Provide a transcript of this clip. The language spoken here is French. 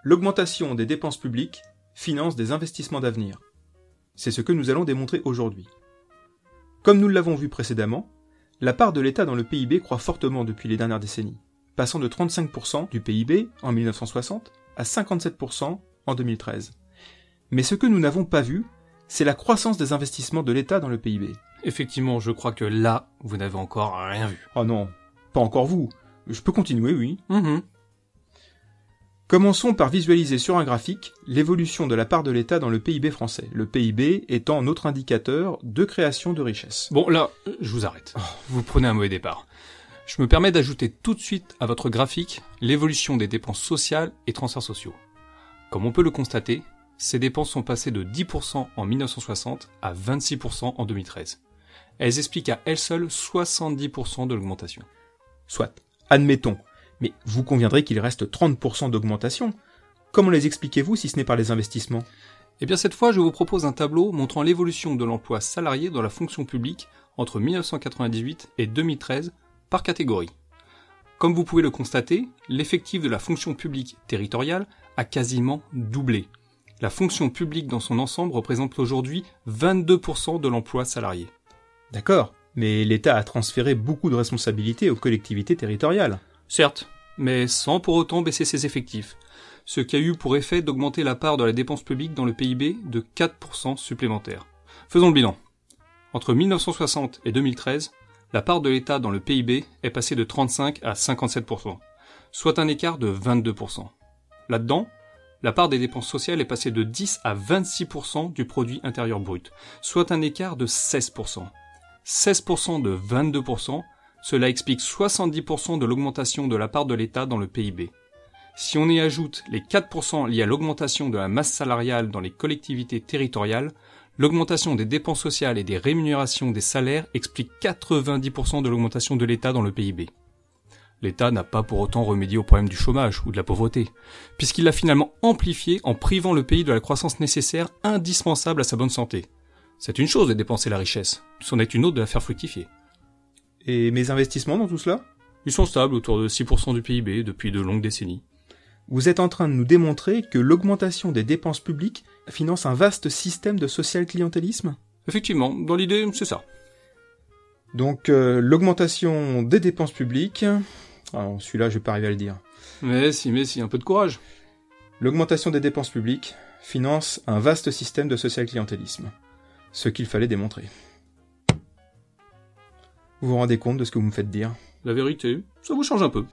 L'augmentation des dépenses publiques finance des investissements d'avenir. C'est ce que nous allons démontrer aujourd'hui. Comme nous l'avons vu précédemment, la part de l'État dans le PIB croît fortement depuis les dernières décennies, passant de 35% du PIB en 1960 à 57% en 2013. Mais ce que nous n'avons pas vu, c'est la croissance des investissements de l'État dans le PIB. Effectivement, je crois que là, vous n'avez encore rien vu. Oh non, pas encore vous. Je peux continuer, oui. Mhm. Commençons par visualiser sur un graphique l'évolution de la part de l'État dans le PIB français, le PIB étant notre indicateur de création de richesse. Bon, là, je vous arrête. Vous prenez un mauvais départ. Je me permets d'ajouter tout de suite à votre graphique l'évolution des dépenses sociales et transferts sociaux. Comme on peut le constater, ces dépenses sont passées de 10% en 1960 à 26% en 2013. Elles expliquent à elles seules 70% de l'augmentation. Soit, admettons. Mais vous conviendrez qu'il reste 30% d'augmentation. Comment les expliquez-vous si ce n'est par les investissements ? Eh bien cette fois, je vous propose un tableau montrant l'évolution de l'emploi salarié dans la fonction publique entre 1998 et 2013 par catégorie. Comme vous pouvez le constater, l'effectif de la fonction publique territoriale a quasiment doublé. La fonction publique dans son ensemble représente aujourd'hui 22% de l'emploi salarié. D'accord, mais l'État a transféré beaucoup de responsabilités aux collectivités territoriales. Certes, mais sans pour autant baisser ses effectifs, ce qui a eu pour effet d'augmenter la part de la dépense publique dans le PIB de 4% supplémentaires. Faisons le bilan. Entre 1960 et 2013, la part de l'État dans le PIB est passée de 35 à 57%, soit un écart de 22%. Là-dedans, la part des dépenses sociales est passée de 10 à 26% du produit intérieur brut, soit un écart de 16%. 16% de 22%, cela explique 70% de l'augmentation de la part de l'État dans le PIB. Si on y ajoute les 4% liés à l'augmentation de la masse salariale dans les collectivités territoriales, l'augmentation des dépenses sociales et des rémunérations des salaires explique 90% de l'augmentation de l'État dans le PIB. L'État n'a pas pour autant remédié au problème du chômage ou de la pauvreté, puisqu'il l'a finalement amplifié en privant le pays de la croissance nécessaire indispensable à sa bonne santé. C'est une chose de dépenser la richesse, c'en est une autre de la faire fructifier. Et mes investissements dans tout cela ? Ils sont stables autour de 6% du PIB depuis de longues décennies. Vous êtes en train de nous démontrer que l'augmentation des dépenses publiques finance un vaste système de social-clientélisme ? Effectivement, dans l'idée, c'est ça. Donc l'augmentation des dépenses publiques... Alors celui-là, je vais pas arriver à le dire. Mais si, un peu de courage. L'augmentation des dépenses publiques finance un vaste système de social-clientélisme. Ce qu'il fallait démontrer. Vous vous rendez compte de ce que vous me faites dire ? La vérité, ça vous change un peu.